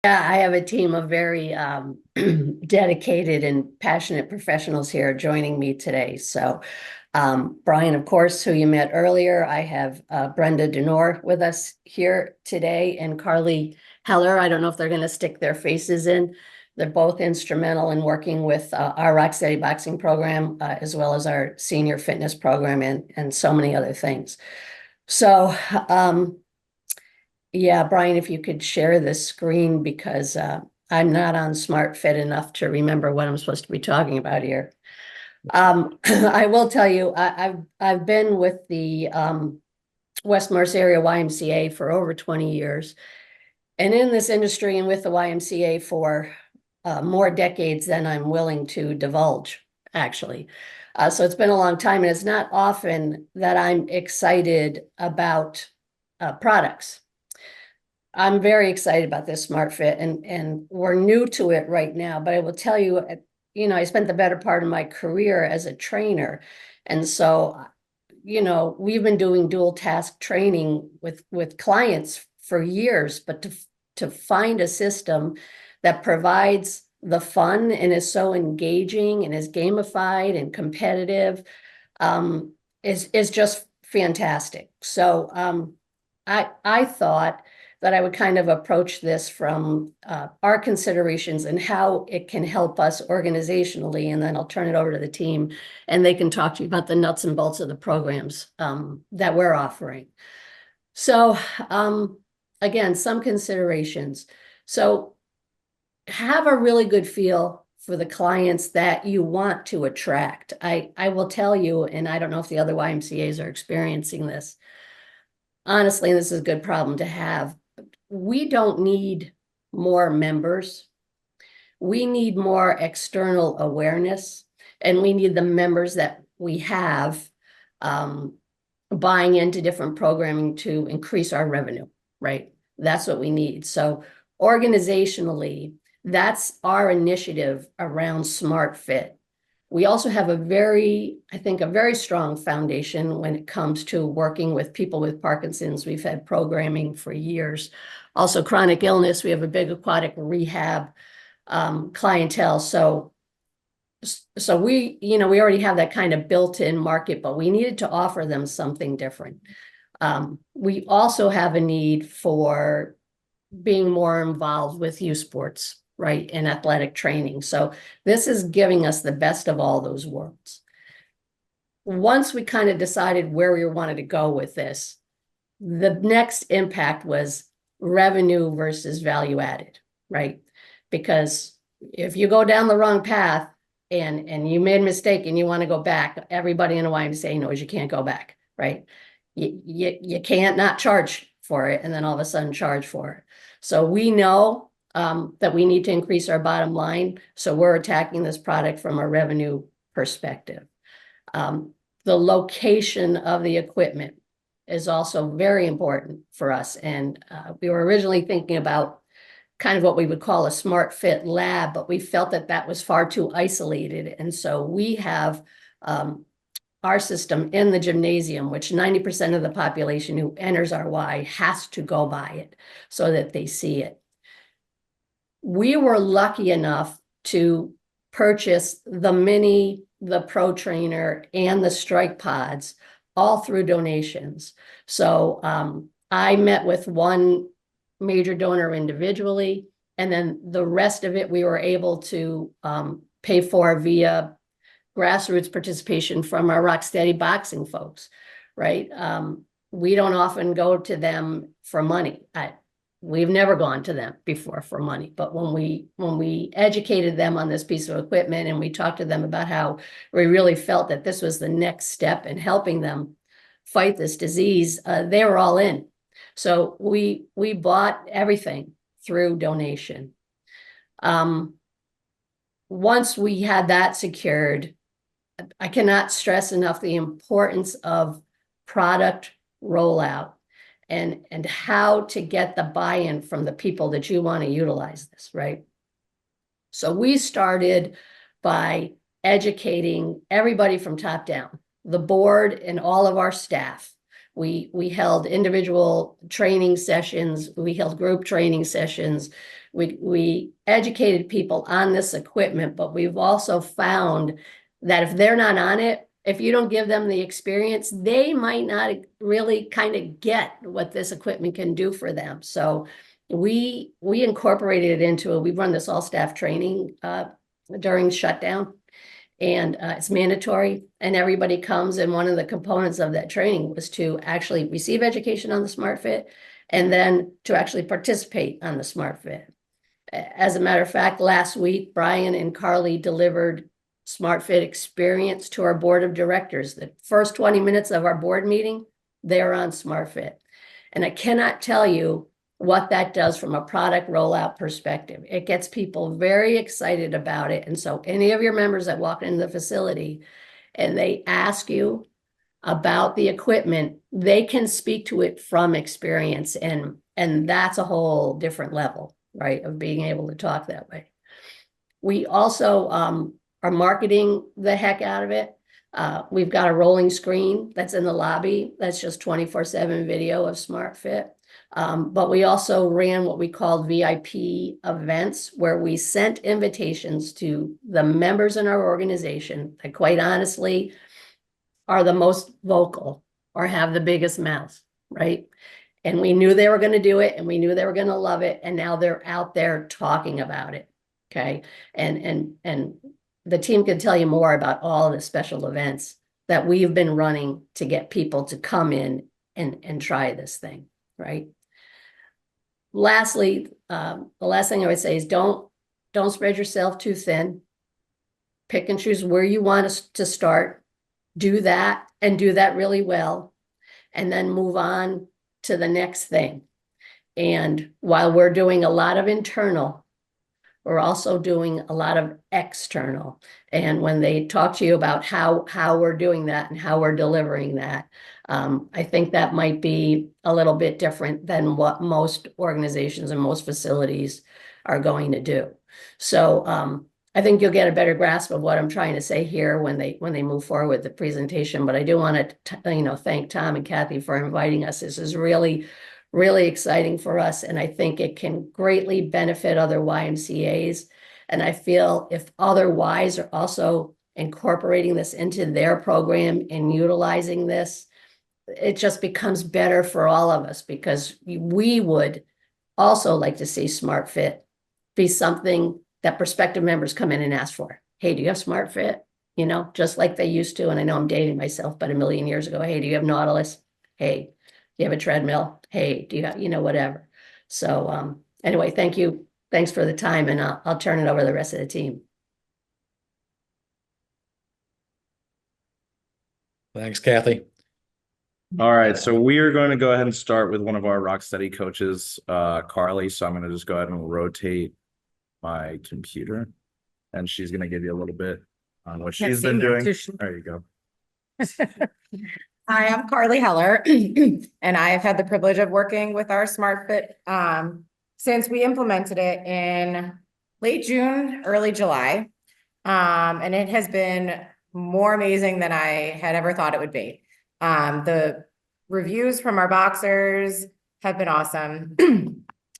Yeah, I have a team of very dedicated and passionate professionals here joining me today. So, Brian, of course, who you met earlier, I have Brenda Denor with us here today, and Carly Heller. I don't know if they're going to stick their faces in. They're both instrumental in working with our Rock Steady Boxing program, as well as our senior fitness program and so many other things. So, yeah, Brian, if you could share the screen because I'm not on SmartFit enough to remember what I'm supposed to be talking about here. I will tell you, I've been with the West Morris area YMCA for over 20 years, and in this industry and with the YMCA for more decades than I'm willing to divulge, actually. So it's been a long time, and it's not often that I'm excited about products. I'm very excited about this SmartFit, and we're new to it right now. But I will tell you, I spent the better part of my career as a trainer, and so, we've been doing dual task training with clients for years. But to find a system that provides the fun and is so engaging and is gamified and competitive, is just fantastic. So I thought that I would kind of approach this from our considerations and how it can help us organizationally, and then I'll turn it over to the team, and they can talk to you about the nuts and bolts of the programs that we're offering. So again, some considerations. So have a really good feel for the clients that you want to attract. I will tell you, and I don't know if the other YMCAs are experiencing this. Honestly, this is a good problem to have. We don't need more members. We need more external awareness, and we need the members that we have buying into different programming to increase our revenue, right? That's what we need. So organizationally, that's our initiative around SmartFit. We also have a very strong foundation when it comes to working with people with Parkinson's. We've had programming for years. Also chronic illness, we have a big aquatic rehab clientele. So we already have that kind of built-in market, but we needed to offer them something different. We also have a need for being more involved with youth sports, right, and athletic training. So this is giving us the best of all those worlds. Once we kind of decided where we wanted to go with this, the next impact was revenue versus value added, right? Because if you go down the wrong path and you made a mistake and you want to go back, everybody in a YMCA knows you can't go back, right? You can't not charge for it and then all of a sudden charge for it. So we know that we need to increase our bottom line. So we're attacking this product from a revenue perspective. The location of the equipment is also very important for us. And we were originally thinking about kind of what we would call a SmartFit lab, but we felt that that was far too isolated. And so we have our system in the gymnasium, which 90% of the population who enters our Y has to go by it so that they see it. We were lucky enough to purchase the Mini, the Pro Trainer, and the Strike Pods all through donations. So I met with one major donor individually, and then the rest of it we were able to pay for via grassroots participation from our Rock Steady Boxing folks, right? We don't often go to them for money. We've never gone to them before for money, but when we educated them on this piece of equipment and we talked to them about how we really felt that this was the next step in helping them fight this disease, they were all in. So we bought everything through donation. Once we had that secured, I cannot stress enough the importance of product rollout and how to get the buy-in from the people that you want to utilize this, right? So we started by educating everybody from top down, the board and all of our staff. We held individual training sessions. We held group training sessions. We educated people on this equipment, but we've also found that if they're not on it, if you don't give them the experience, they might not really kind of get what this equipment can do for them. So we incorporated it into we run this all staff training during shutdown, and it's mandatory, and everybody comes, and one of the components of that training was to actually receive education on the SMARTfit and then to actually participate on the SMARTfit. As a matter of fact, last week, Brian and Carly delivered SMARTfit experience to our board of directors. The first 20 minutes of our board meeting, they're on SMARTfit. And I cannot tell you what that does from a product rollout perspective. It gets people very excited about it. And so any of your members that walk into the facility and they ask you about the equipment, they can speak to it from experience. And that's a whole different level, right, of being able to talk that way. We also are marketing the heck out of it. We've got a rolling screen that's in the lobby. That's just 24/7 video of SMARTfit. But we also ran what we called VIP events, where we sent invitations to the members in our organization that quite honestly are the most vocal or have the biggest mouths, right? And we knew they were going to do it, and we knew they were going to love it. And now they're out there talking about it. Okay. And the team can tell you more about all of the special events that we've been running to get people to come in and try this thing, right? Lastly, the last thing I would say is don't spread yourself too thin. Pick and choose where you want us to start. Do that, and do that really well, and then move on to the next thing. And while we're doing a lot of internal, we're also doing a lot of external. And when they talk to you about how we're doing that and how we're delivering that, I think that might be a little bit different than what most organizations and most facilities are going to do. So I think you'll get a better grasp of what I'm trying to say here when they move forward with the presentation. But I do want to thank Tom and Kathy for inviting us. This is really exciting for us, and I think it can greatly benefit other YMCAs. And I feel if other Ys are also incorporating this into their program and utilizing this, it just becomes better for all of us, because we would also like to see SMARTfit be something that prospective members come in and ask for. Hey, do you have SMARTfit? Just like they used to. And I know I'm dating myself, but a million years ago, hey, do you have Nautilus? Hey, you have a treadmill? Hey, do you have, whatever. So anyway, thank you. Thanks for the time, and I'll turn it over to the rest of the team. Thanks, Kathy. All right, so we are going to go ahead and start with one of our Rocksteady coaches, Carly. So I'm going to just go ahead and rotate my computer, and she's going to give you a little bit on what she's been doing. There you go. Hi, I'm Carly Heller, and I have had the privilege of working with our SMARTfit since we implemented it in late June, early July. And it has been more amazing than I had ever thought it would be. The reviews from our boxers have been awesome.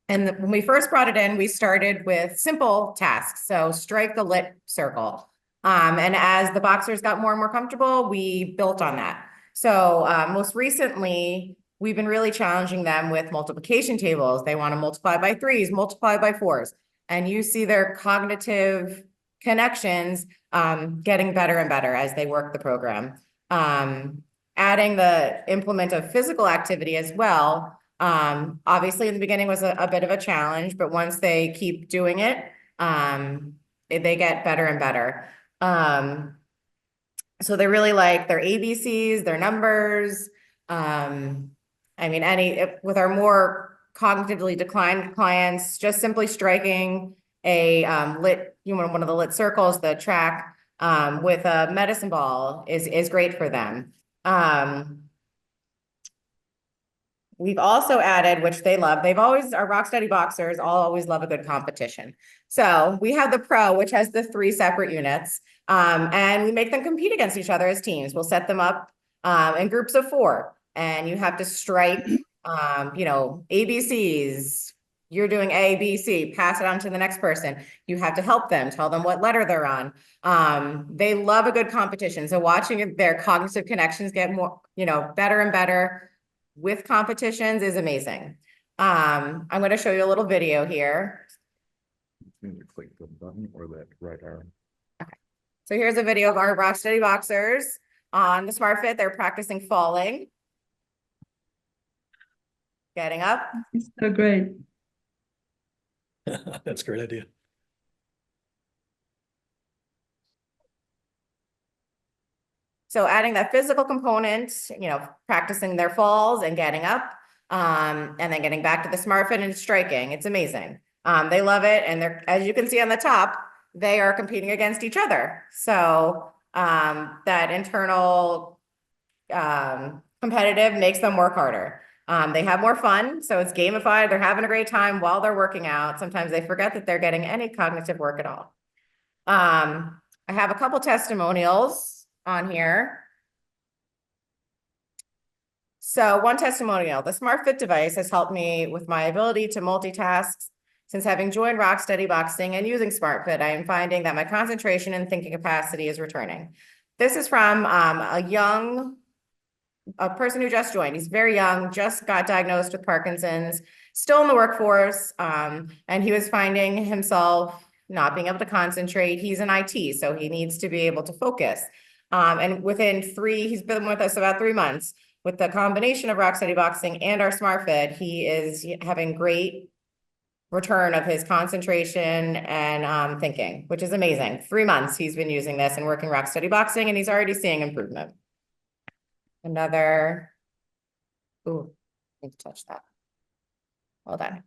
And when we first brought it in, we started with simple tasks. So strike the lit circle. And as the boxers got more and more comfortable, we built on that. So most recently, we've been really challenging them with multiplication tables. They want to multiply by 3s, multiply by 4s. And you see their cognitive connections getting better and better as they work the program. Adding the implement of physical activity as well. Obviously, in the beginning was a bit of a challenge, but once they keep doing it, they get better and better. So they really like their ABCs, their numbers. I mean, with our more cognitively declined clients, just simply striking a lit, one of the lit circles, the track with a medicine ball is great for them. We've also added, which they love, our Rocksteady boxers always love a good competition. So we have the Pro, which has the 3 separate units, and we make them compete against each other as teams. We'll set them up in groups of 4. and you have to strike, you know, ABCs. You're doing A, B, C, pass it on to the next person. You have to help them, tell them what letter they're on. They love a good competition. So watching their cognitive connections get more, you know, better and better with competitions is amazing. I'm going to show you a little video here. You need to click the button or that right arm. So here's a video of our Rock Steady boxers on the SmartFit. They're practicing falling, getting up. So great. That's a great idea. So adding that physical component, you know, practicing their falls and getting up, and then getting back to the SmartFit and striking. It's amazing. They love it. And they're, as you can see on the top, they are competing against each other. So that internal competitive makes them work harder. They have more fun. So it's gamified. They're having a great time while they're working out. Sometimes they forget that they're getting any cognitive work at all. I have a couple testimonials on here. So one testimonial, the SmartFit device has helped me with my ability to multitask. Since having joined Rock Steady Boxing and using SmartFit, I am finding that my concentration and thinking capacity is returning. This is from a person who just joined. He's very young, just got diagnosed with Parkinson's, still in the workforce, and he was finding himself not being able to concentrate. He's in IT, so he needs to be able to focus. And he's been with us about 3 months. With the combination of Rock Steady Boxing and our SmartFit, he is having great return of his concentration and thinking, which is amazing. 3 months he's been using this and working Rock Steady Boxing, and he's already seeing improvement. Another, ooh, I need to touch that. Hold on.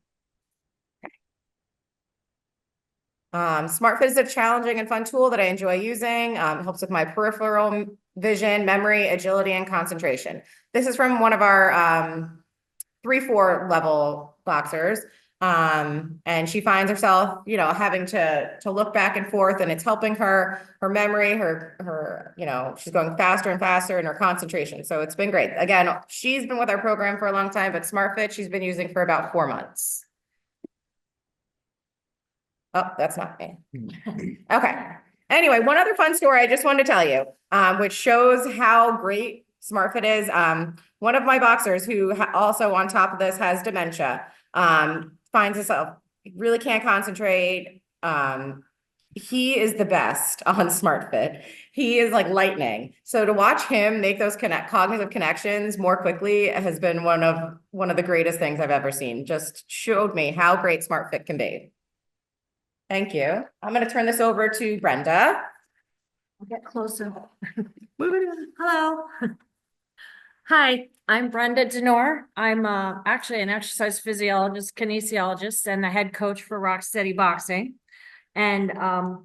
SmartFit is a challenging and fun tool that I enjoy using. It helps with my peripheral vision, memory, agility, and concentration. This is from one of our 3-4 level boxers. And she finds herself, you know, having to look back and forth, and it's helping her memory, her, you know, she's going faster and faster in her concentration. So it's been great. Again, she's been with our program for a long time, but SmartFit, she's been using for about 4 months. Oh, that's not me. Okay. Anyway, one other fun story I just wanted to tell you, which shows how great SmartFit is. One of my boxers who also on top of this has dementia, finds himself really can't concentrate. He is the best on SmartFit. He is like lightning. So to watch him make those cognitive connections more quickly has been one of the greatest things I've ever seen. Just showed me how great SmartFit can be. Thank you. I'm going to turn this over to Brenda. I'll get closer. Hello. Hi, I'm Brenda Denor. I'm actually an exercise physiologist, kinesiologist, and the head coach for Rock Steady Boxing. And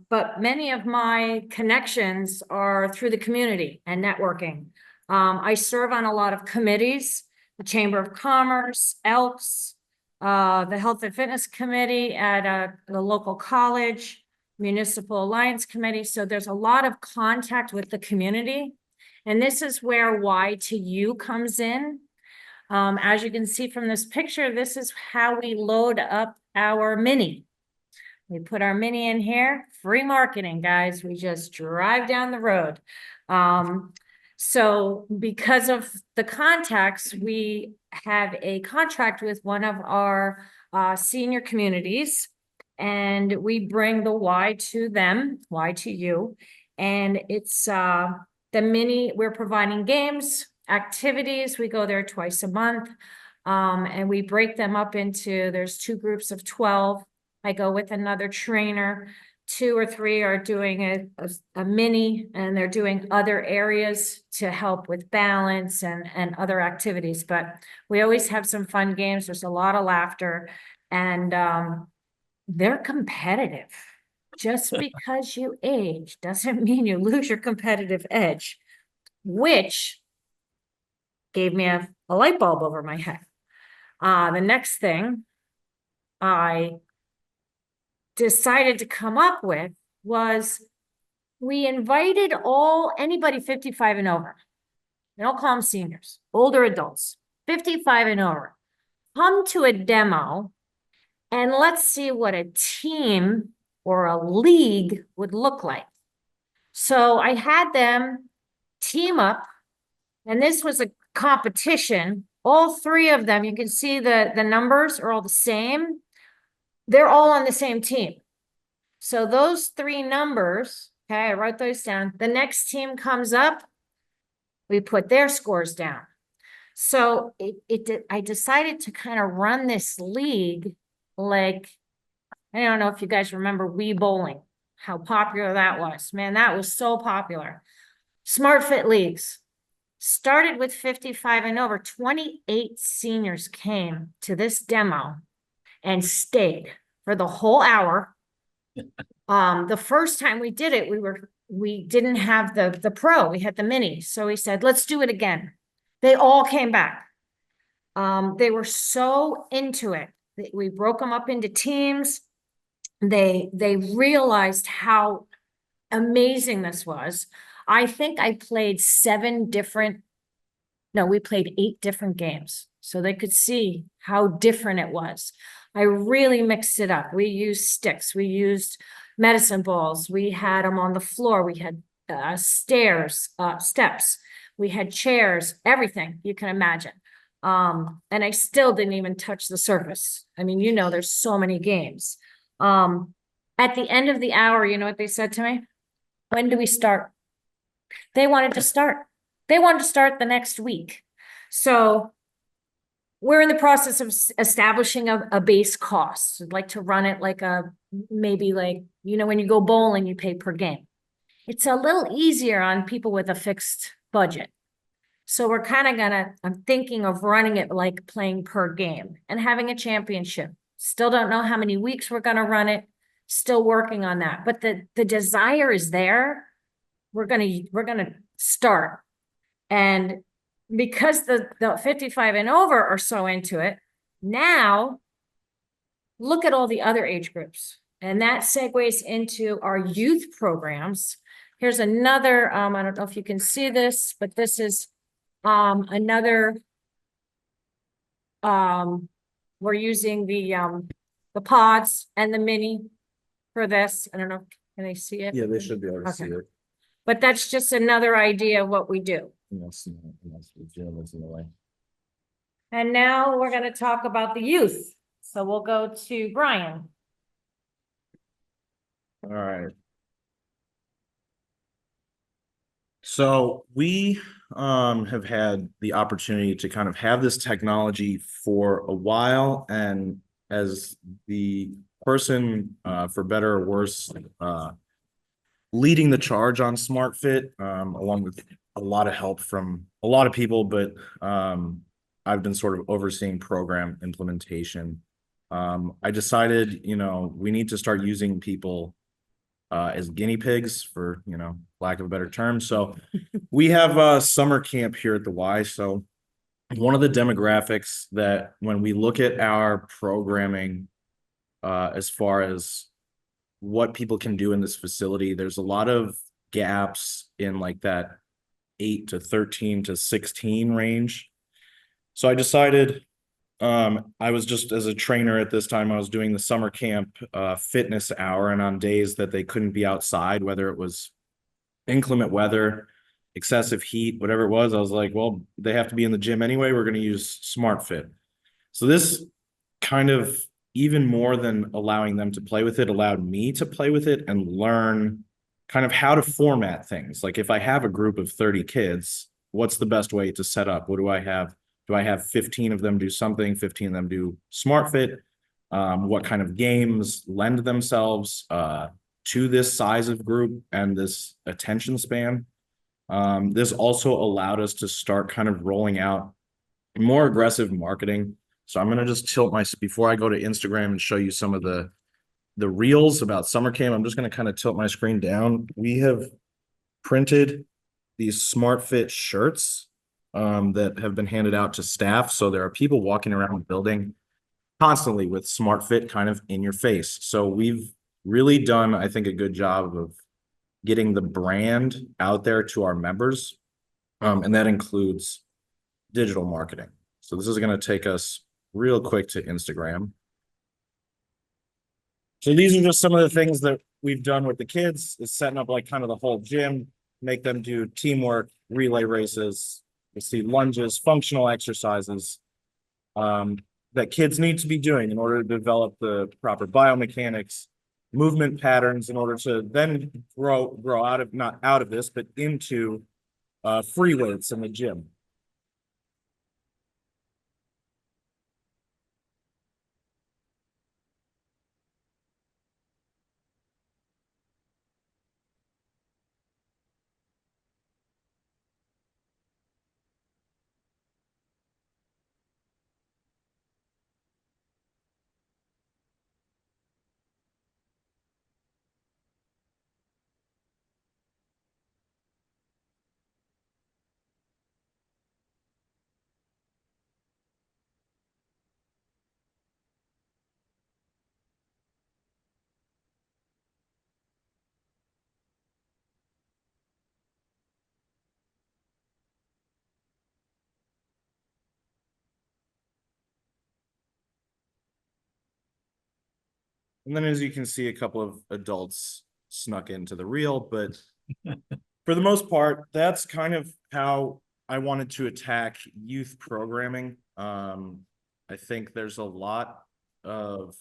but many of my connections are through the community and networking. I serve on a lot of committees, the Chamber of Commerce, ELKS, the Health and Fitness Committee at the local college, Municipal Alliance Committee. So there's a lot of contact with the community. And this is where Y2U comes in. As you can see from this picture, this is how we load up our Mini. We put our Mini in here, free marketing, guys. We just drive down the road. So because of the contacts, we have a contract with one of our senior communities, and we bring the Y to them, Y2U, and it's the Mini. We're providing games, activities. We go there twice a month, and we break them up into, there's 2 groups of 12. I go with another trainer. 2 or 3 are doing a mini, and they're doing other areas to help with balance and other activities. But we always have some fun games. There's a lot of laughter, and they're competitive. Just because you age doesn't mean you lose your competitive edge, which gave me a light bulb over my head. The next thing I decided to come up with was we invited anybody 55 and over. we don't call them seniors, older adults, 55 and over, come to a demo and let's see what a team or a league would look like. So I had them team up, and this was a competition. All three of them, you can see the numbers are all the same. They're all on the same team. So those three numbers, okay, I wrote those down. The next team comes up, we put their scores down. So I decided to kind of run this league like, I don't know if you guys remember Wii Bowling, how popular that was. Man, that was so popular. SmartFit leagues started with 55 and over. 28 seniors came to this demo and stayed for the whole hour. The first time we did it, we didn't have the pro, we had the mini. So we said, let's do it again. They all came back. They were so into it. We broke them up into teams. They realized how amazing this was. I think I played we played 8 different games. So they could see how different it was. I really mixed it up. We used sticks. We used medicine balls. We had them on the floor. We had steps. We had chairs, everything you can imagine. And I still didn't even touch the surface. I mean, there's so many games. At the end of the hour, you know what they said to me? When do we start? They wanted to start. They wanted to start the next week. So we're in the process of establishing a base cost. I'd like to run it like maybe like, when you go bowling, you pay per game. It's a little easier on people with a fixed budget. So we're kind of I'm thinking of running it like playing per game and having a championship. Still don't know how many weeks we're going to run it. Still working on that. But the desire is there. We're going to start. And because the 55 and over are so into it, now look at all the other age groups. And that segues into our youth programs. Here's another, I don't know if you can see this, but this is another, we're using the pods and the mini for this. I don't know, can they see it? Yeah, they should be able to see Okay. it. But that's just another idea of what we do. Unless Jim is in the way. And now we're going to talk about the youth. So we'll go to Brian. All right. So we have had the opportunity to kind of have this technology for a while, and as the person, for better or worse, leading the charge on SmartFit, along with a lot of help from a lot of people, but I've been sort of overseeing program implementation. I decided, we need to start using people as guinea pigs, for lack of a better term. So we have summer camp here at the Y. So one of the demographics that when we look at our programming, as far as what people can do in this facility, there's a lot of gaps in like that 8 to 13 to 16 range. So I decided, I was just, as a trainer at this time, I was doing the summer camp fitness hour, and on days that they couldn't be outside, whether it was inclement weather, excessive heat, whatever it was, I was like, well, they have to be in the gym anyway. We're going to use SmartFit. So this kind of, even more than allowing them to play with it, allowed me to play with it and learn kind of how to format things. Like if I have a group of 30 kids, what's the best way to set up? What do I have? Do I have 15 of them do something, 15 of them do SmartFit? What kind of games lend themselves to this size of group and this attention span? This also allowed us to start kind of rolling out more aggressive marketing. So I'm going to just tilt before I go to Instagram and show you some of the reels about summer camp, I'm just going to kind of tilt my screen down. We have printed these SmartFit shirts that have been handed out to staff. So there are people walking around the building constantly with SmartFit kind of in your face. So we've really done, I think, a good job of getting the brand out there to our members. And that includes digital marketing. So this is going to take us real quick to Instagram. So these are just some of the things that we've done with the kids, is setting up like kind of the whole gym, make them do teamwork, relay races. You see lunges, functional exercises that kids need to be doing in order to develop the proper biomechanics, movement patterns, in order to then grow out of, not out of this, but into free weights in the gym. And then, as you can see, a couple of adults snuck into the reel, but for the most part, that's kind of how I wanted to attack youth programming. I think there's a lot of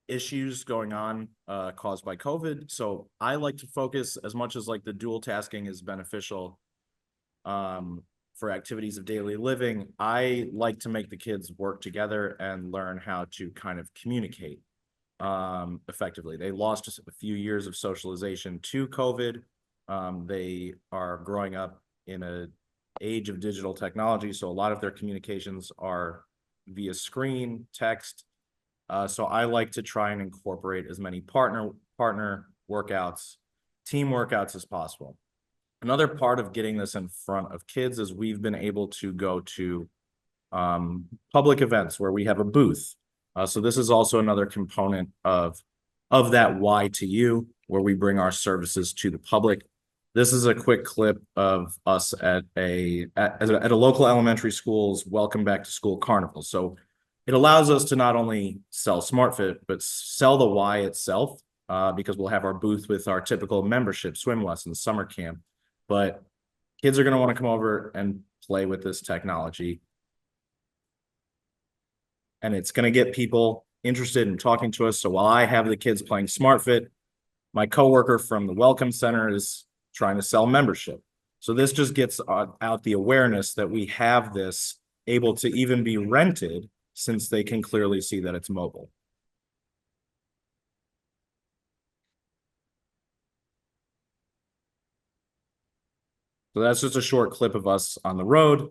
issues going on caused by COVID. So I like to focus, as much as like the dual tasking is beneficial for activities of daily living, I like to make the kids work together and learn how to kind of communicate effectively. They lost just a few years of socialization to COVID. They are growing up in an age of digital technology, so a lot of their communications are via screen, text. So I like to try and incorporate as many partner workouts, team workouts as possible. Another part of getting this in front of kids is we've been able to go to public events where we have a booth. So this is also another component of that Y to U, where we bring our services to the public. This is a quick clip of us at a local elementary school's Welcome Back to School Carnival. So it allows us to not only sell SmartFit, but sell the Y itself, because we'll have our booth with our typical membership, swim lessons, summer camp. But kids are going to want to come over and play with this technology. And it's going to get people interested in talking to us. So while I have the kids playing SmartFit, my coworker from the Welcome Center is trying to sell membership. So this just gets out the awareness that we have this able to even be rented, since they can clearly see that it's mobile. So that's just a short clip of us on the road.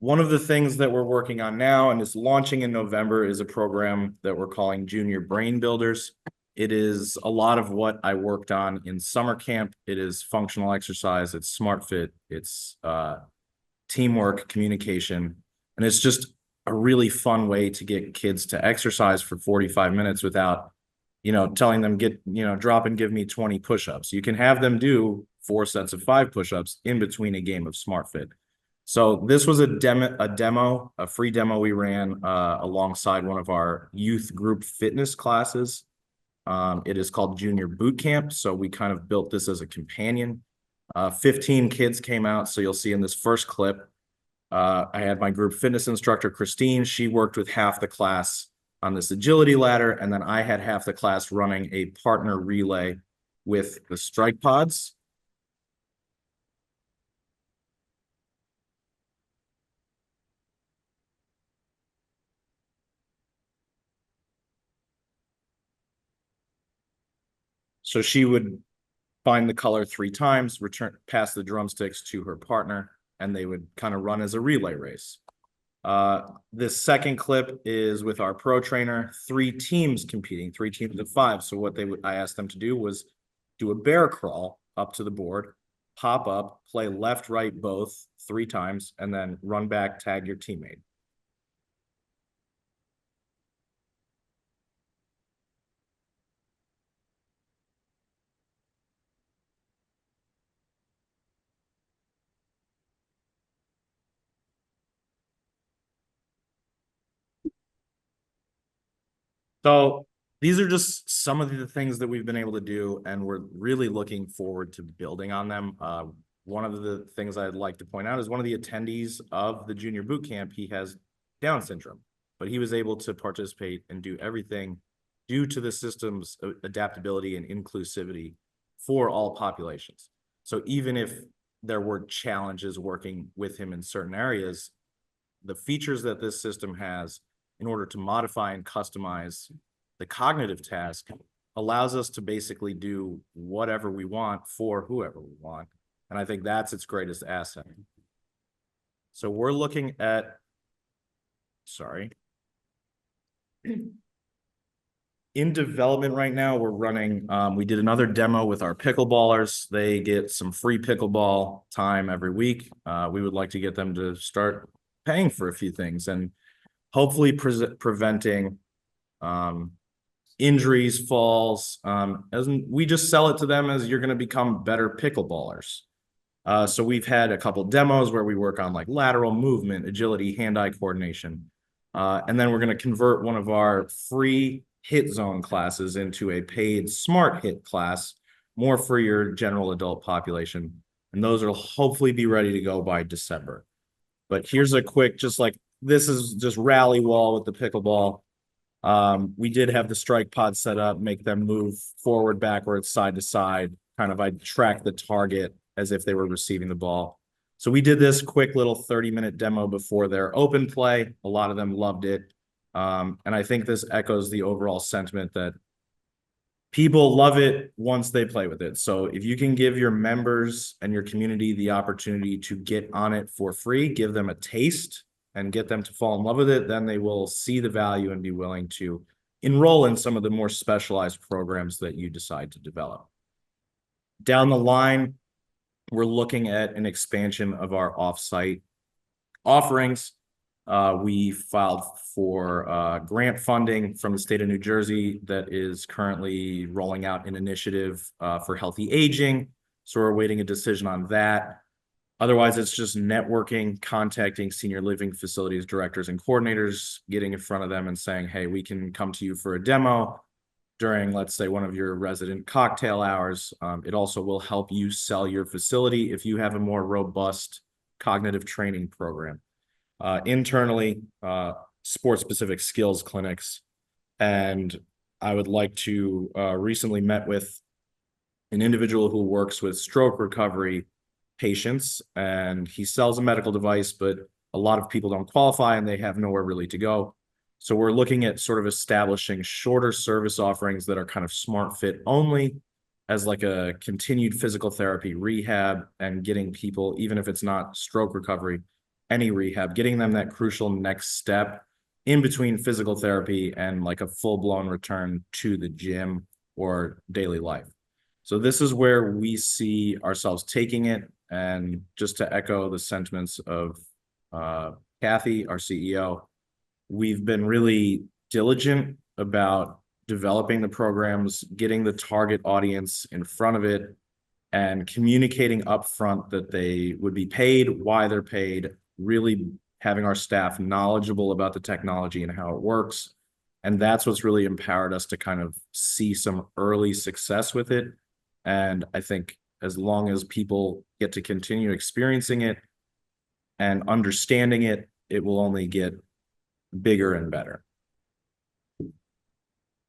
One of the things that we're working on now and is launching in November is a program that we're calling Junior Brain Builders. It is a lot of what I worked on in summer camp. It is functional exercise, it's SmartFit, it's teamwork, communication, and it's just a really fun way to get kids to exercise for 45 minutes without, telling them drop and give me 20 push-ups. You can have them do 4 sets of 5 push-ups in between a game of SmartFit. So this was a free demo we ran alongside one of our youth group fitness classes. It is called Junior Boot Camp. So we kind of built this as a companion. 15 kids came out. So you'll see in this first clip, I had my group fitness instructor, Christine. She worked with half the class on this agility ladder. And then I had half the class running a partner relay with the strike pods. So she would find the color 3 times, pass the drumsticks to her partner, and they would kind of run as a relay race. This second clip is with our pro trainer, 3 teams competing, 3 teams of 5. So what I asked them to do was do a bear crawl up to the board, pop up, play left, right, both 3 times, and then run back, tag your teammate. So these are just some of the things that we've been able to do, and we're really looking forward to building on them. One of the things I'd like to point out is one of the attendees of the junior boot camp, he has Down syndrome, but he was able to participate and do everything due to the system's adaptability and inclusivity for all populations. So even if there were challenges working with him in certain areas, the features that this system has in order to modify and customize the cognitive task allows us to basically do whatever we want for whoever we want. And I think that's its greatest asset. So we're looking at, sorry. In development right now, we're running, we did another demo with our pickleballers. They get some free pickleball time every week. We would like to get them to start paying for a few things and hopefully preventing injuries, falls. As we just sell it to them as you're going to become better pickleballers. So we've had a couple demos where we work on like lateral movement, agility, hand-eye coordination. And then we're going to convert one of our free hit zone classes into a paid smart hit class, more for your general adult population. And those will hopefully be ready to go by December. But here's a quick, just like, this is just rally wall with the pickleball. We did have the strike pod set up, make them move forward, backwards, side to side. Kind of, I'd track the target as if they were receiving the ball. So we did this quick little 30-minute demo before their open play. A lot of them loved it. And I think this echoes the overall sentiment that people love it once they play with it. So if you can give your members and your community the opportunity to get on it for free, give them a taste and get them to fall in love with it, then they will see the value and be willing to enroll in some of the more specialized programs that you decide to develop. Down the line, we're looking at an expansion of our offsite offerings. We filed for grant funding from the state of New Jersey that is currently rolling out an initiative for healthy aging. So we're awaiting a decision on that. Otherwise, it's just networking, contacting senior living facilities directors and coordinators, getting in front of them and saying, hey, we can come to you for a demo during, let's say, one of your resident cocktail hours. It also will help you sell your facility if you have a more robust cognitive training program. Internally, sport-specific skills clinics. And I would like to recently met with an individual who works with stroke recovery patients, and he sells a medical device, but a lot of people don't qualify and they have nowhere really to go. So we're looking at sort of establishing shorter service offerings that are kind of SMARTfit only, as like a continued physical therapy rehab, and getting people, even if it's not stroke recovery, any rehab, getting them that crucial next step in between physical therapy and like a full-blown return to the gym or daily life. So this is where we see ourselves taking it. And just to echo the sentiments of Kathy, our CEO, we've been really diligent about developing the programs, getting the target audience in front of it, and communicating upfront that they would be paid, why they're paid, really having our staff knowledgeable about the technology and how it works. And that's what's really empowered us to kind of see some early success with it. And I think as long as people get to continue experiencing it and understanding it, it will only get bigger and better.